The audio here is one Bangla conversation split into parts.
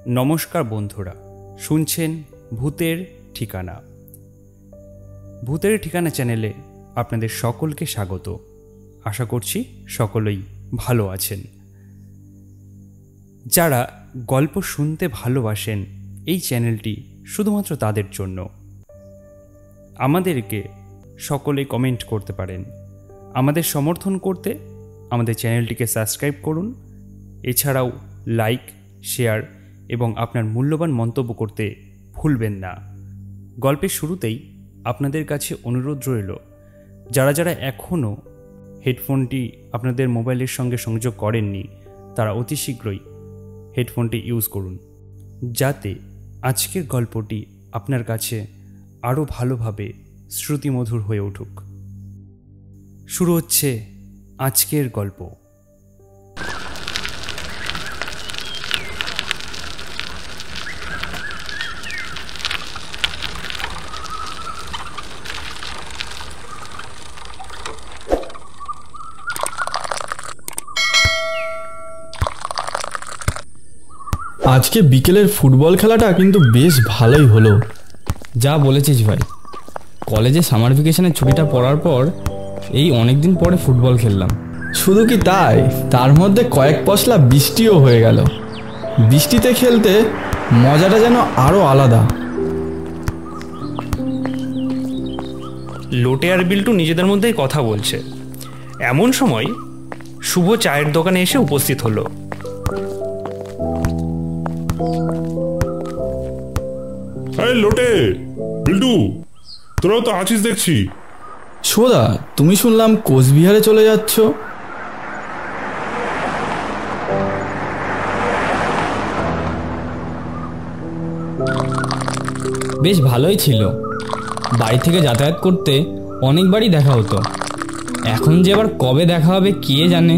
নমস্কার বন্ধুরা, শুনছেন ভূতের ঠিকানা। ভূতের ঠিকানা চ্যানেলে আপনাদের সকলকে স্বাগত। আশা করছি সকলেই ভালো আছেন। যারা গল্প শুনতে ভালোবাসেন, এই চ্যানেলটি শুধুমাত্র তাদের জন্য। আমাদেরকে সকলে কমেন্ট করতে পারেন। আমাদের সমর্থন করতে আমাদের চ্যানেলটিকে সাবস্ক্রাইব করুন। এছাড়াও লাইক, শেয়ার এবং আপনার মূল্যবান মন্তব্য করতে ভুলবেন না। গল্পের শুরুতেই আপনাদের কাছে অনুরোধ রইল, যারা যারা এখনও হেডফোনটি আপনাদের মোবাইলের সঙ্গে সংযোগ করেননি, তারা অতি শীঘ্রই হেডফোনটি ইউজ করুন, যাতে আজকের গল্পটি আপনার কাছে আরও ভালোভাবে শ্রুতিমধুর হয়ে উঠুক। শুরু হচ্ছে আজকের গল্প। আজকে বিকেলের ফুটবল খেলাটা কিন্তু বেশ ভালোই হলো। যা বলেছিস ভাই, কলেজে সামার ভ্যাকেশনের ছুটিটা পড়ার পর এই অনেক দিন পরে ফুটবল খেললাম। শুধু কি তাই, তার মধ্যে কয়েক পশলা বৃষ্টিও হয়ে গেল। বৃষ্টিতে খেলতে মজাটা যেন আরও আলাদা। লোটে আর বিল্টু নিজেদের মধ্যেই কথা বলছে। এমন সময় শুভ চায়ের দোকানে এসে উপস্থিত হলো। লোটে, বিল্টু, তোরাও তো আছিস দেখছি। সোদা, তুমি শুনলাম কোচবিহারে চলে যাচ্ছ? বেশ ভালোই ছিল। বাড়ি থেকে যাতায়াত করতে অনেকবারই দেখা হতো। এখন যে আবার কবে দেখা হবে কে জানে।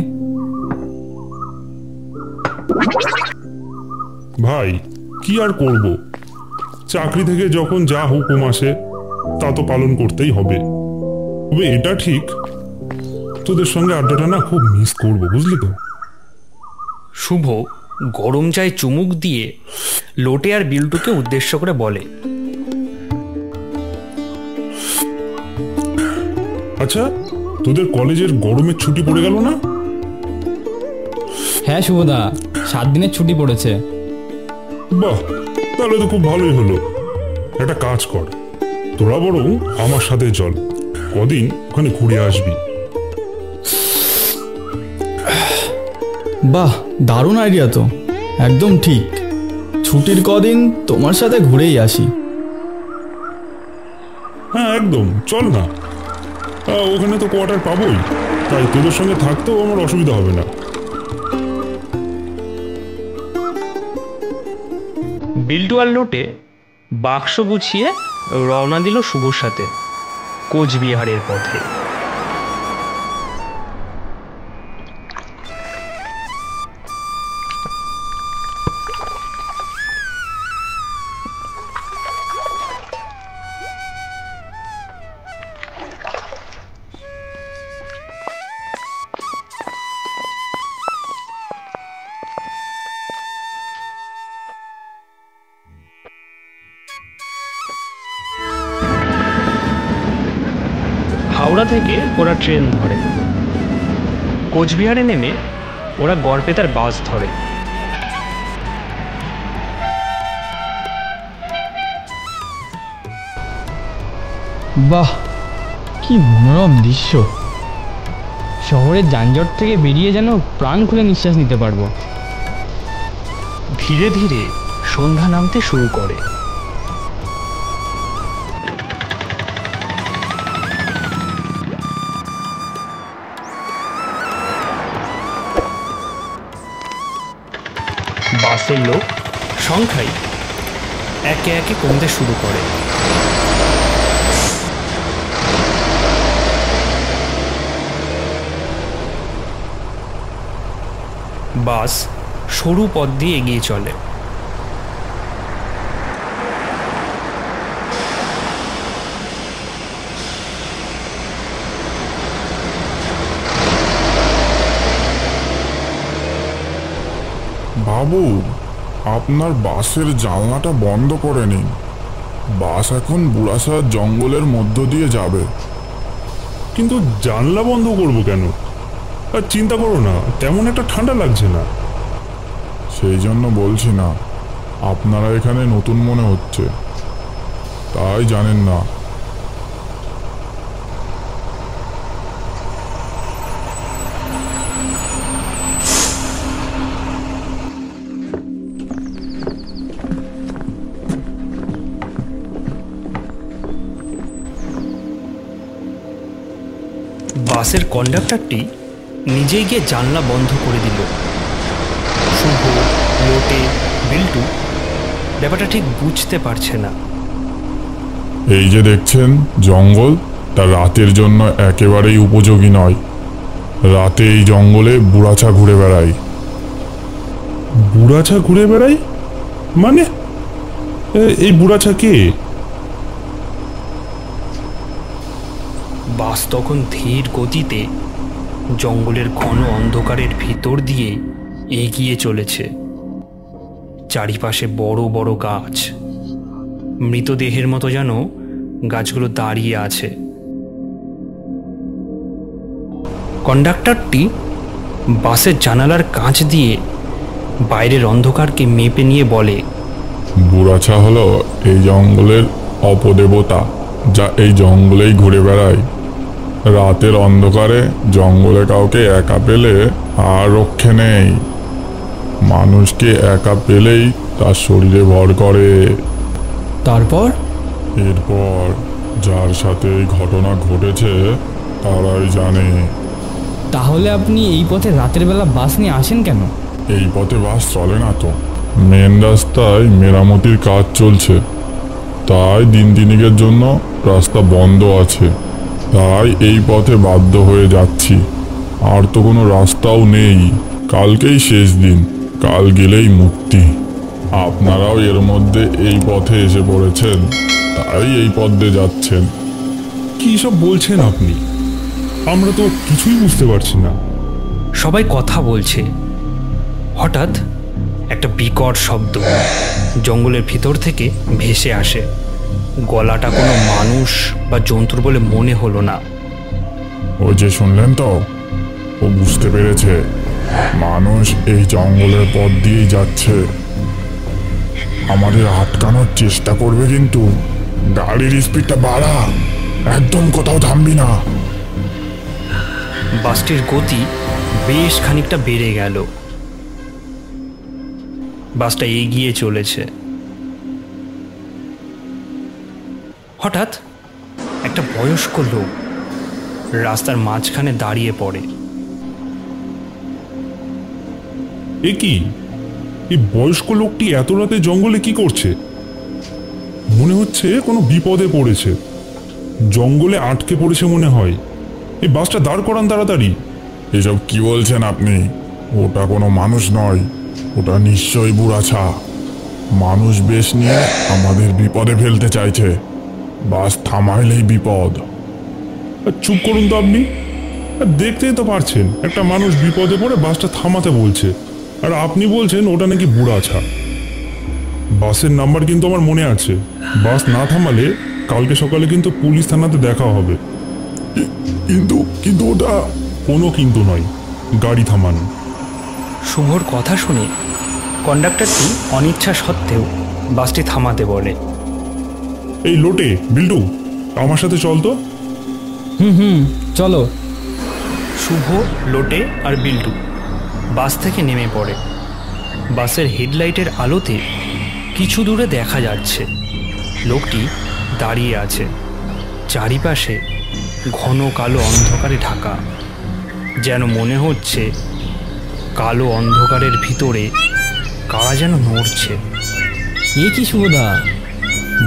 ভাই, কি আর করব, চাকরি থেকে যখন যা হুকুম আসে তা তো পালন করতেই হবে। তবে এটা ঠিক, তোদের সঙ্গে আড্ডাটা না খুব মিস করব, বুঝলি তো। শুভ গরম চায়ে চুমুক দিয়ে লোটে আর বিল্টুকে উদ্দেশ্য করে বলে, আচ্ছা, তোদের কলেজের গরমের ছুটি পড়ে গেল না? হ্যাঁ শুভদা, 7 দিনের ছুটি পড়েছে। বাহ, তাহলে তো খুব ভালোই হলো। একটা কাজ কর, তোরা বরং আমার সাথে চল, কদিন ওখানে ঘুরে আসবি। বাহ, দারুণ আইডিয়া তো, একদম ঠিক। ছুটির কদিন তোমার সাথে ঘুরেই আসি। হ্যাঁ একদম, চল না। ওখানে তো কোয়ার্টার পাবোই, তাই তোদের সঙ্গে থাকতেও আমার অসুবিধা হবে না। বিল্টু আর লোটে বাক্স গুছিয়ে রওনা দিল শুভর সাথে কোচবিহারের পথে। হাওড়া থেকে ওরা ট্রেন ধরে। কোচবিহারে নেমে ওরা গড়বেতার বাস ধরে। বাহ, কি মনোরম দৃশ্য। শহরের যানজট থেকে বেরিয়ে যেন প্রাণ খুলে নিঃশ্বাস নিতে পারবো। ধীরে ধীরে সন্ধ্যা নামতে শুরু করে। বাসের লোক সংখ্যায় একে একে কমতে শুরু করে। বাস সরু পথ দিয়ে এগিয়ে চলে। বাবু, আপনার বাসের জানলাটা বন্ধ করে নিন। বাস এখন বুড়াশা জঙ্গলের মধ্য দিয়ে যাবে। কিন্তু জানলা বন্ধ করব কেন? আর চিন্তা করো না, তেমন একটা ঠান্ডা লাগছে না। সেই জন্য বলছি না, আপনারা এখানে নতুন মনে হচ্ছে, তাই জানেন না। বাসের কন্ডাক্টরটি নিজেই গিয়ে জানলা বন্ধ করে দিল। শুভ, লোটে, বিল্টু ব্যাপারটা ঠিক বুঝতে পারছে না। এই যে দেখছেন জঙ্গল, তা রাতের জন্য একেবারেই উপযোগী নয়। রাতে এই জঙ্গলে বুড়াছা ঘুরে বেড়ায়। বুড়াছা ঘুরে বেড়াই মানে? এই বুড়াছা কে? বাস তখন ধীর গতিতে জঙ্গলের ঘন অন্ধকারের ভিতর দিয়ে এগিয়ে চলেছে। চারিপাশে বড় বড় গাছ, মৃতদেহের মতো যেন গাছগুলো দাঁড়িয়ে আছে। কন্ডাক্টরটি বাসের জানালার কাঁচ দিয়ে বাইরের অন্ধকারকে মেপে নিয়ে বলে, বুড়াছা হলো এই জঙ্গলের অপদেবতা, যা এই জঙ্গলেই ঘুরে বেড়ায়। রাতের অন্ধকারে জঙ্গলে কাউকে একা পেলে আর রক্ষে নেই। মানুষকে একা পেলেই তার শরীরে ভর করে। তারপর এরপর যার সাথে এই ঘটনা ঘটেছে তারাই জানে। তাহলে আপনি এই পথে রাতের বেলা বাস নিয়ে আসেন কেন? এই পথে বাস চলে না তো, মেন রাস্তায় মেরামতির কাজ চলছে, তাই দিন তিনিকের জন্য রাস্তা বন্ধ আছে। তাই এই পথে বাধ্য হয়ে যাচ্ছি। আর তো কোনো রাস্তাও নেই। কালকেই শেষ দিন, কাল গেলেই মুক্তি। আপনারাও এর মধ্যে এই পথে এসে পড়েছেন, তাই এই পথ দিয়ে যাচ্ছেন। কি সব বলছেন আপনি? আমরা তো কিছুই বুঝতে পারছি না। সবাই কথা বলছে। হঠাৎ একটা বিকট শব্দ জঙ্গলের ভিতর থেকে ভেসে আসে। গলাটা কোনো মানুষ বা জন্তুর বলে মনে হলো না। ওই যে শুনলেন তো, ও বুঝতে পেরেছে মানুষ এই জঙ্গলের পথ দিয়েই যাচ্ছে। আমাদের আটকানোর চেষ্টা করবে, কিন্তু গাড়ির স্পিডটা বাড়া, একদম কোথাও থামবি না। বাসটির গতি বেশ খানিকটা বেড়ে গেল। বাসটা এগিয়ে চলেছে। হঠাৎ একটা বয়স্ক লোক রাস্তার মাঝখানে দাঁড়িয়ে পড়ে। এ কি? এই বয়স্ক লোকটি এত রাতে জঙ্গলে কি করছে? মনে হচ্ছে কোনো বিপদে পড়েছে, জঙ্গলে আটকে পড়েছে মনে হয়। এই বাসটা দাঁড় করান তাড়াতাড়ি। এসব কি বলছেন আপনি? ওটা কোনো মানুষ নয়, ওটা নিশ্চয়ই বুড়াছা। মানুষ বেশ নিয়ে আমাদের বিপদে ফেলতে চাইছে। বাস থামাইলেই বিপদ। চুপ করুন তো আপনি। দেখতেই তো পারছেন একটা মানুষ বিপদে পড়ে বাসটা থামাতে বলছে, আর আপনি বলছেন ওটা নাকি বুড়াছা। বাসের নাম্বার কিন্তু আমার মনে আছে। বাস না থামালে কালকে সকালে কিন্তু পুলিশ থানাতে দেখা হবে। কিন্তু কিন্তু ওটা কোনো কিন্তু নয়, গাড়ি থামান। শুভর কথা শুনে কন্ডাক্টরটি অনিচ্ছা সত্ত্বেও বাসটি থামাতে বলে। এই লোটে, বিল্টু, আমার সাথে চল তো। চলো। শুভ, লোটে আর বিল্টু বাস থেকে নেমে পড়ে। বাসের হেডলাইটের আলোতে কিছু দূরে দেখা যাচ্ছে লোকটি দাঁড়িয়ে আছে। চারিপাশে ঘন কালো অন্ধকারে ঢাকা, যেন মনে হচ্ছে কালো অন্ধকারের ভিতরে কারা যেন নড়ছে। এ কি শুভদা,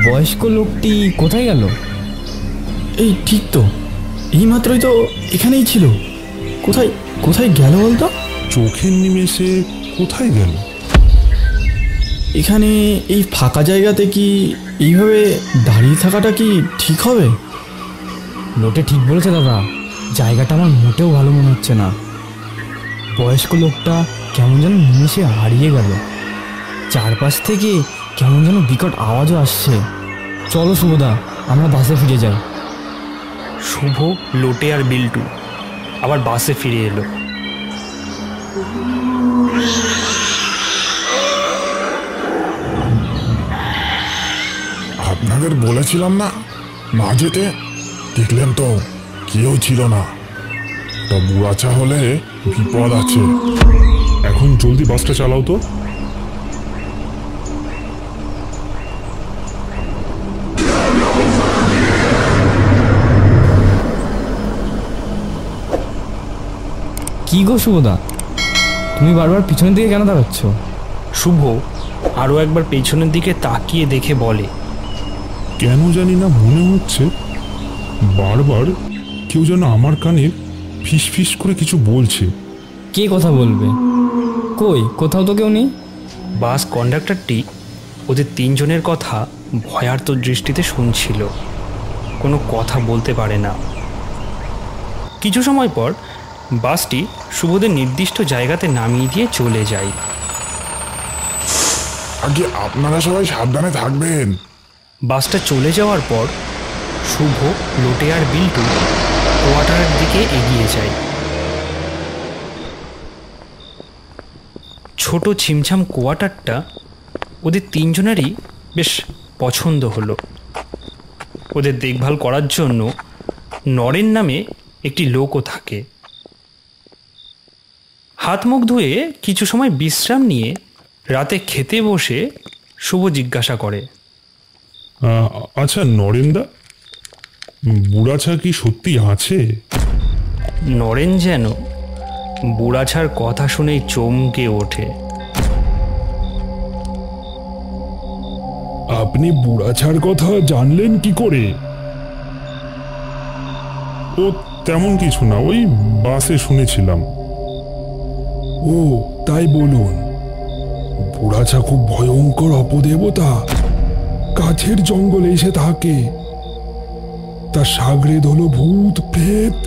বয়স্ক লোকটি কোথায় গেল? এই ঠিক তো, এইমাত্রই তো এখানেই ছিল। কোথায় কোথায় গেল বলতো? চোখের নিমেষে কোথায় গেল? এখানে এই ফাঁকা জায়গাতে কি এইভাবে দাঁড়িয়ে থাকাটা কি ঠিক হবে? লোটে ঠিক বলেছে দাদা, জায়গাটা আমার মোটেও ভালো মনে হচ্ছে না। বয়স্ক লোকটা কেমন যেন নিমেষে হারিয়ে গেল। চারপাশ থেকে কেমন যেন বিকট আওয়াজও আসছে। চলো শুভদা, আমরা বাসে ফিরে যাই। শুভ, লোটে আর বিল্টু আবার বাসে ফিরে এলো। আপনাদের বলেছিলাম না না যেতে, দেখলেন তো কেউ ছিল না। তা বুড়াচা হলে বিপদ আছে। এখন জলদি বাসটা চালাও তো। কি গো শুভদা, তুমি বারবার পিছনের দিকে কেন দাঁড়াচ্ছ? শুভ আরও একবার পেছনের দিকে তাকিয়ে দেখে বলে, কেন জানি না মনে হচ্ছে বারবার কেউ যেন আমার কানে ফিস ফিস করে কিছু বলছে। কে কথা বলবে? কই, কোথাও তো কেউ নেই। বাস কন্ডাক্টরটি ওদের তিনজনের কথা ভয়ার্ত দৃষ্টিতে শুনছিল, কোনো কথা বলতে পারে না। কিছু সময় পর বাসটি শুভদের নির্দিষ্ট জায়গাতে নামিয়ে দিয়ে চলে যায়। আগে আপনারা সবাই সাবধানে থাকবেন। বাসটা চলে যাওয়ার পর শুভ, লোটে আর বিল্টু কোয়ার্টারের দিকে এগিয়ে যায়। ছোট ছিমছাম কোয়ার্টারটা ওদের তিনজনেরই বেশ পছন্দ হলো। ওদের দেখভাল করার জন্য নরেন নামে একটি লোকও থাকে। হাত মুখ ধুয়ে কিছু সময় বিশ্রাম নিয়ে রাতে খেতে বসে শুভ জিজ্ঞাসা করে, আচ্ছা নরেনদা, বুড়াছা কি সত্যি আছে? নরেন যেন বুড়াছার কথা শুনেই চমকে ওঠে। আপনি বুড়াছার কথা জানলেন কি করে? ও তেমন কিছু না, ওই বাসে শুনেছিলাম। ও তাই বলুন, বুড়াছা খুব ভয়ঙ্কর অপদেবতা, কাছের জঙ্গলে এসে থাকে। তার সাগরেদ হলো ভূত প্রেত,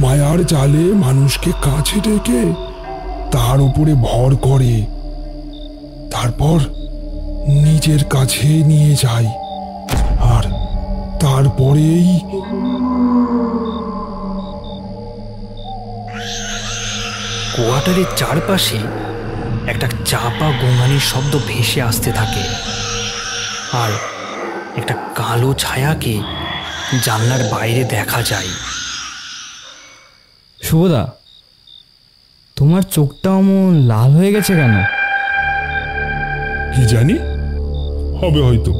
মায়ার জালে মানুষকে কাছে ডেকে তার উপরে ভর করে, তারপর নিজের কাছে নিয়ে যায়, আর তারপরেই কোয়ার্টারের চারপাশে একটা চাপা গোঙানির শব্দ ভেসে আসতে থাকে, আর একটা কালো ছায়াকে জানলার বাইরে দেখা যায়। শুভদা, তোমার চোখটা অমন লাল হয়ে গেছে কেন? কি জানি, হবে হয়তো।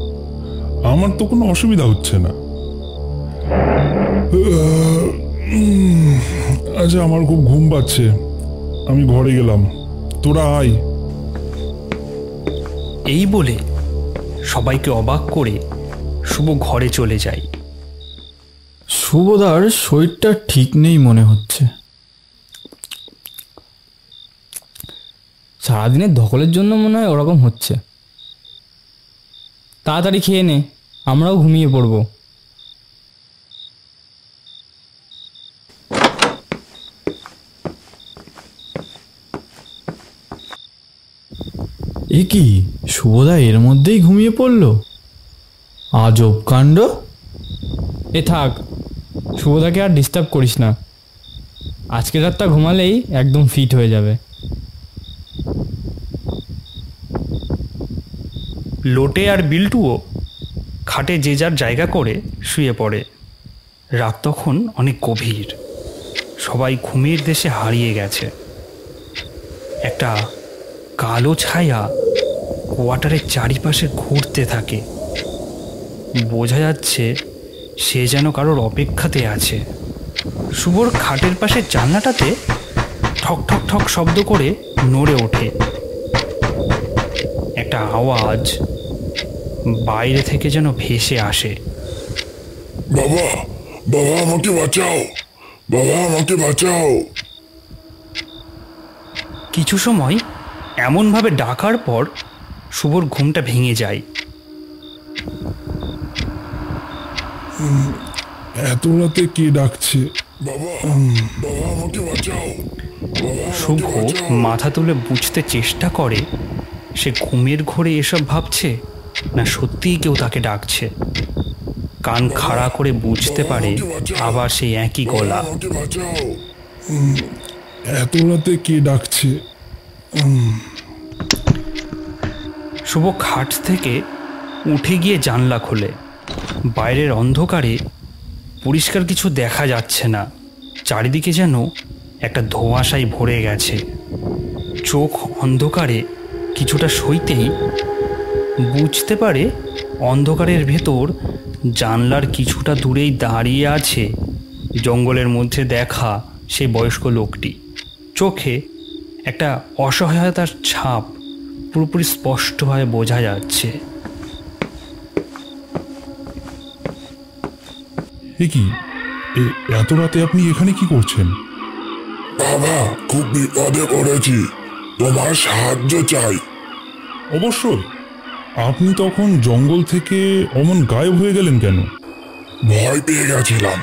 আমার তো কোনো অসুবিধা হচ্ছে না। আচ্ছা, আমার খুব ঘুম পাচ্ছে, আমি ঘরে গেলাম, তোরা আয়। এই বলে সবাইকে অবাক করে শুভ ঘরে চলে যায়। শুভদার শরীরটা ঠিক নেই মনে হচ্ছে। সারাদিনের ধকলের জন্য মনে হয় ওরকম হচ্ছে। তাড়াতাড়ি খেয়ে নে, আমরাও ঘুমিয়ে পড়ব। এ কি, শুভদা এর মধ্যেই ঘুমিয়ে পড়ল? আজব কাণ্ড। এ থাক, শুভদাকে আর ডিস্টার্ব করিস না। আজকে রাতটা ঘুমালেই একদম ফিট হয়ে যাবে। লোটে আর বিল্টুও খাটে যে যার জায়গা করে শুয়ে পড়ে। রাত তখন অনেক গভীর, সবাই ঘুমের দেশে হারিয়ে গেছে। একটা কালো ছায়া কোয়ার্টারের চারিপাশে ঘুরতে থাকে, বোঝা যাচ্ছে সে যেন কারোর অপেক্ষাতে আছে। শুভর খাটের পাশে জানলাটাতে ঠক ঠক ঠক শব্দ করে নড়ে ওঠে। একটা আওয়াজ বাইরে থেকে যেন ভেসে আসে। বাবা, বাবা আমাকে বাঁচাও, বাবা আমাকে বাঁচাও। কিছু সময় এমনভাবে ডাকার পর শুভর ঘুমটা ভেঙে যায়। এত রাতে কে ডাকছে? বাবা, বাবা আমাকে বাঁচাও, বাবা আমাকে শুভ বাঁচাও। মাথা তুলে বুঝতে চেষ্টা করে সে ঘুমের ঘোরে এসব ভাবছে, না সত্যিই কেউ তাকে ডাকছে। কান খাড়া করে বুঝতে পারে আবার সেই একই গলা। এত রাতে কে ডাকছে? শুভ খাট থেকে উঠে গিয়ে জানলা খোলে। বাইরের অন্ধকারে পরিষ্কার কিছু দেখা যাচ্ছে না, চারিদিকে যেন একটা ধোঁয়াশায় ভরে গেছে। চোখ অন্ধকারে কিছুটা সইতেই বুঝতে পারে অন্ধকারের ভেতর জানলার কিছুটা দূরেই দাঁড়িয়ে আছে জঙ্গলের মধ্যে দেখা সেই বয়স্ক লোকটি। চোখে একটা অসহায়তার ছাপ পুরোপুরি স্পষ্টভাবে বোঝা যাচ্ছে। কি এত রাতে আপনি এখানে কি করছেন? বাবা, খুব বিপদে পড়েছি, তোমার সাহায্য চাই। অবশ্যই। আপনি তখন জঙ্গল থেকে অমন গায়েব হয়ে গেলেন কেন? ভয় পেয়ে গেছিলাম।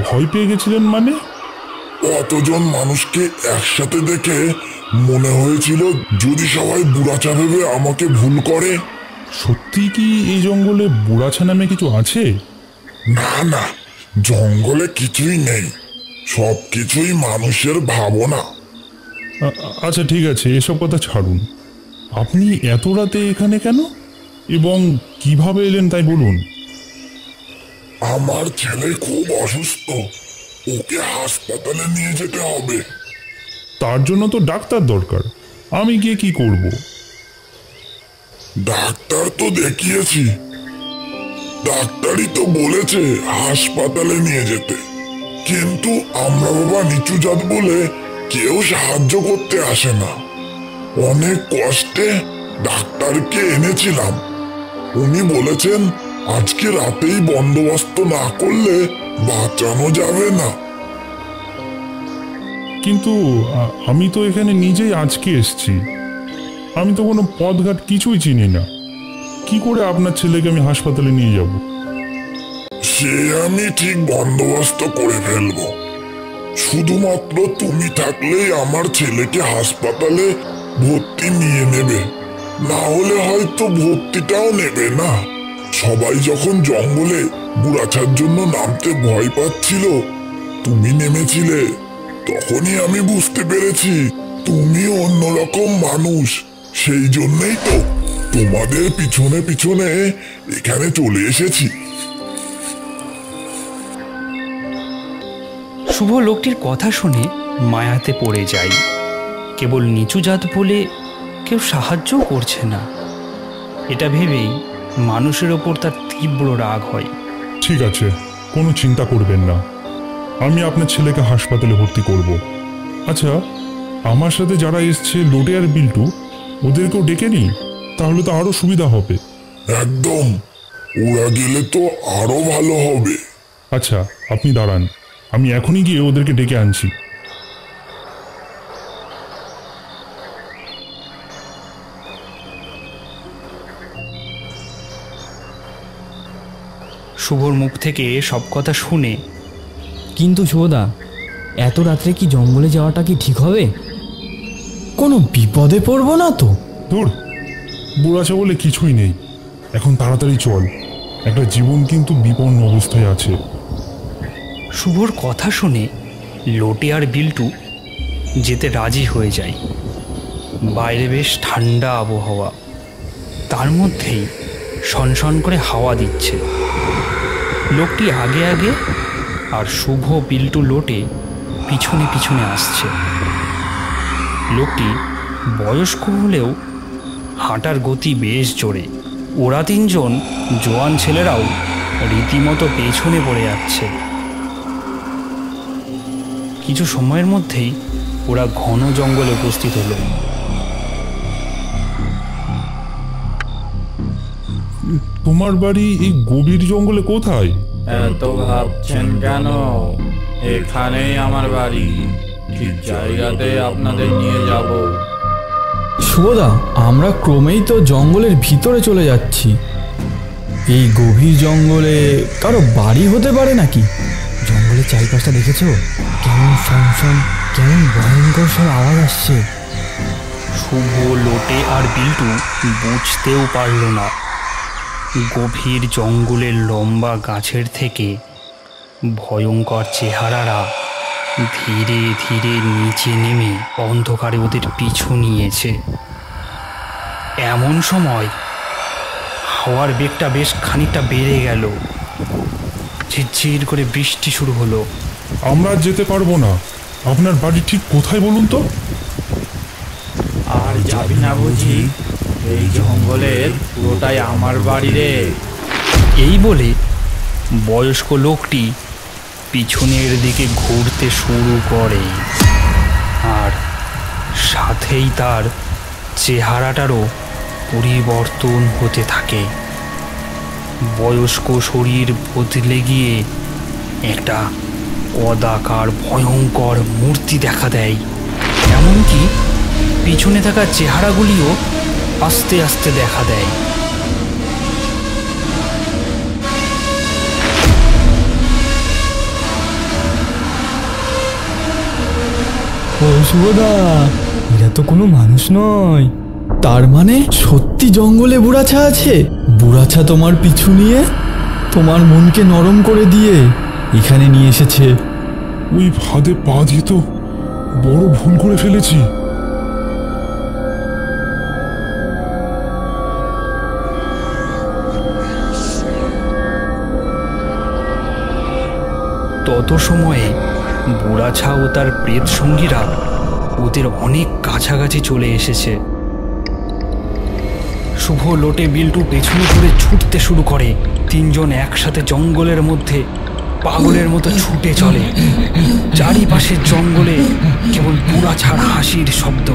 ভয় পেয়ে গেছিলেন মানে? কতজন মানুষকে একসাথে দেখে মনে হয়েছিল যদি সবাই বুড়াচা ভেবে আমাকে ভুল করে। সত্যি কি এই জঙ্গলে বুড়াছা নামে কিছু আছে? না না, জঙ্গলে কিছুই নেই, সব কিছুই মানুষের ভাবনা। আচ্ছা ঠিক আছে, এসব কথা ছাড়ুন। আপনি এত রাতে এখানে কেন এবং কিভাবে এলেন তাই বলুন। আমার ছেলে খুব অসুস্থ, ওকে হাসপাতালে নিয়ে যেতে হবে। তার জন্য তো ডাক্তার দরকার, আমি গিয়ে কি করব? ডাক্তার তো দেখিয়েছি, ডাক্তারই তো বলেছে হাসপাতালে নিয়ে যেতে, কিন্তু আমরা বাবা নিচু জাত বলে কেউ সাহায্য করতে আসে না। অনেক কষ্টে ডাক্তারকে এনেছিলাম, উনি বলেছেন আজকে রাতেই বন্দোবস্ত না করলে বাঁচানো যাবে না। কিন্তু আমি তো এখানে নিজেই আজকে এসেছি, আমি তো কোনো পথঘাট কিছুই চিনি না, কি করে আপনার ছেলেকে আমি হাসপাতালে নিয়ে যাব? সে আমি ঠিক বন্দোবস্ত করে ফেলবো, শুধুমাত্র তুমি থাকলেই আমার ছেলেকে হাসপাতালে ভর্তি নিয়ে নেবে, না হলে হয়তো ভর্তিটাও নেবে না। সবাই যখন জঙ্গলে বুড়াচার জন্য নামতে ভয় পাচ্ছিল, তুমি নেমেছিলে, তখনই আমি বুঝতে পেরেছি তুমি অন্যরকম মানুষ। সেই জন্যই তো তোমাদের পিছনে পিছনে এখানে চলে এসেছি। শুভ লোকটির কথা শুনে মায়াতে পড়ে যায়। কেবল নিচু জাত বলে কেউ সাহায্যও করছে না, এটা ভেবেই মানুষের ওপর তার তীব্র রাগ হয়। ঠিক আছে, কোনো চিন্তা করবেন না, আমি আপনার ছেলেকে হাসপাতালে ভর্তি করব। আচ্ছা, আমার সাথে যারা এসছে লোটে আর বিল্টু, ওদেরকেও ডেকে নিই, তাহলে তো আরো সুবিধা হবে। একদম, ওরা গেলে তো আরো ভালো হবে। আচ্ছা আপনি দাঁড়ান, আমি এখনই গিয়ে ওদেরকে ডেকে আনছি। শুভর মুখ থেকে সব কথা শুনে, কিন্তু শুভদা, এত রাত্রে কি জঙ্গলে যাওয়াটা কি ঠিক হবে? কোনো বিপদে পড়বো না তো? ধুর, বুড়াচা বলে কিছুই নেই, এখন তাড়াতাড়ি চল, একটা জীবন কিন্তু বিপন্ন অবস্থায় আছে। শুভর কথা শুনে লোটে আর বিল্টু যেতে রাজি হয়ে যায়। বাইরে বেশ ঠান্ডা আবহাওয়া, তার মধ্যেই সনসন করে হাওয়া দিচ্ছে। লোকটি আগে আগে আর শুভ বিল্টু লোটে পিছনে পিছনে আসছে। লোকটি বয়স্ক হলেও হাঁটার গতি বেশ জোরে। ওরা তিনজন জোয়ান ছেলেরাও রীতিমতো পেছনে পড়ে যাচ্ছে। কিছু সময়ের মধ্যেই ওরা ঘন জঙ্গলে উপস্থিত হলো। তোমার বাড়ি এই গভীর জঙ্গলে কোথায়? এত ভাবছেন কেন? এখানেই আমার বাড়ি, ঠিক জায়গাতে আপনাদের নিয়ে যাব। শুভদা, আমরা ক্রমেই তো জঙ্গলের ভিতরে চলে যাচ্ছি। এই গভীর জঙ্গলে কারো বাড়ি হতে পারে নাকি? জঙ্গলের চারিপাশটা দেখেছো? কেমন সনসন, কেমন ভয়ঙ্কর সব আওয়াজ আসছে। শুভ, লোটে আর বিল্টু বুঝতেও পারল না গভীর জঙ্গলের লম্বা গাছের থেকে ভয়ঙ্কর চেহারারা ধীরে ধীরে নিচে নেমে অন্ধকারে ওদের পিছু নিয়েছে। এমন সময় হাওয়ার বেগটা বেশ খানিকটা বেড়ে গেল। ঝিরঝির করে বৃষ্টি শুরু হলো। আমরা আর যেতে পারবো না। আপনার বাড়ি ঠিক কোথায় বলুন তো? আর যাবি না বুঝি? এই জঙ্গলের পুরোটাই আমার বাড়ি রে। এই বলে বয়স্ক লোকটি পিছনের দিকে ঘুরতে শুরু করে, আর সাথেই তার চেহারাটারও পরিবর্তন হতে থাকে। বয়স্ক শরীর বদলে গিয়ে একটা কদাকার ভয়ঙ্কর মূর্তি দেখা দেয়। এমনকি পিছনে থাকা চেহারাগুলিও আস্তে আস্তে দেখা দেয়। ও শুভদা, এরা তো কোনো মানুষ নয়। তার মানে সত্যি জঙ্গলে বুড়াছা আছে? বুড়াছা তোমার পিছু নিয়ে তোমার মনকে নরম করে দিয়ে এখানে নিয়ে এসেছে। ওই ফাঁদে পা দিয়ে তো বড় ভুল করে ফেলেছি। তত সময়ে বুড়াছা ও তার প্রেত সঙ্গীরা ওদের অনেক কাছাকাছি চলে এসেছে। শুভ, লোটে, বিল্টু পেছনে করে ছুটতে শুরু করে। তিনজন একসাথে জঙ্গলের মধ্যে পাগলের মতো ছুটে চলে। চারিপাশের জঙ্গলে কেবল বুড়াছার হাসির শব্দ।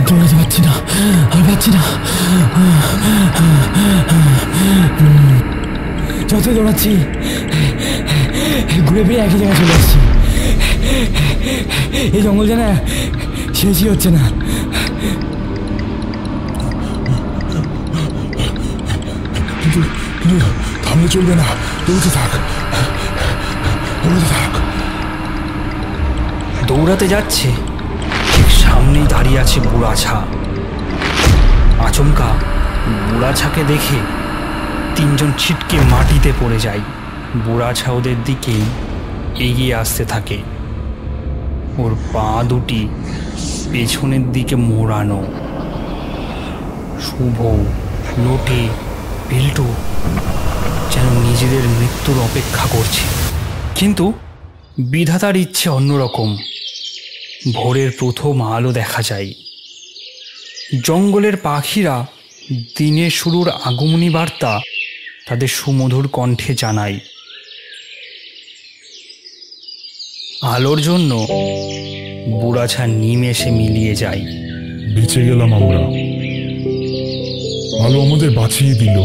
দৌড়াতে পারছি না, আর পারছি না। যত দৌড়াচ্ছি ঘুরে ফিরে একই জায়গায় চলে আসছি। এই জঙ্গল যেন শেষই হচ্ছে না। কিন্তু থামলে চলবে না, দৌড়তে থাক, দৌড়তে থাক। দৌড়াতে যাচ্ছে, ঠিক সামনেই দাঁড়িয়ে আছে বুড়াছা। আচমকা বুড়াছাকে দেখে তিনজন ছিটকে মাটিতে পড়ে যায়। বুড়াছা ওদের দিকেই এগিয়ে আসতে থাকে। ওর পা দুটি পেছনের দিকে মোড়ানো। শুভ, লোটে, বিল্টু যেন নিজেদের মৃত্যুর অপেক্ষা করছে। কিন্তু বিধাতার ইচ্ছে অন্যরকম। ভোরের প্রথম আলো দেখা যায়। জঙ্গলের পাখিরা দিনের শুরুর আগমনী বার্তা তাদের সুমধুর কণ্ঠে জানায়। আলোর জন্য বুড়াছা নিমেষে মিলিয়ে যায়। বেঁচে গেলাম আমরা, আলো আমাদের বাঁচিয়ে দিল।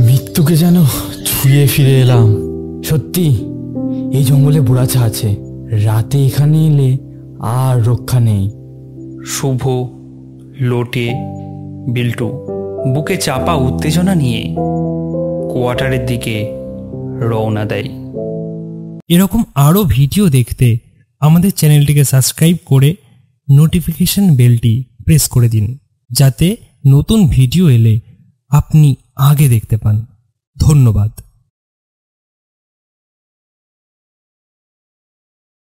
মৃত্যুকে যেন ছুঁয়ে ফিরে এলাম। সত্যি এই জঙ্গলে বুড়াছা আছে। রাতে এখানে এলে আর রক্ষা নেই। শুভ, লোটে, বিল্টু বুকে চাপা উত্তেজনা নিয়ে কোয়ার্টারের দিকে রওনা দেয়। এরকম আরও ভিডিও দেখতে আমাদের চ্যানেলটিকে সাবস্ক্রাইব করে নোটিফিকেশন বেলটি প্রেস করে দিন, যাতে নতুন ভিডিও এলে আপনি আগে দেখতে পান। ধন্যবাদ।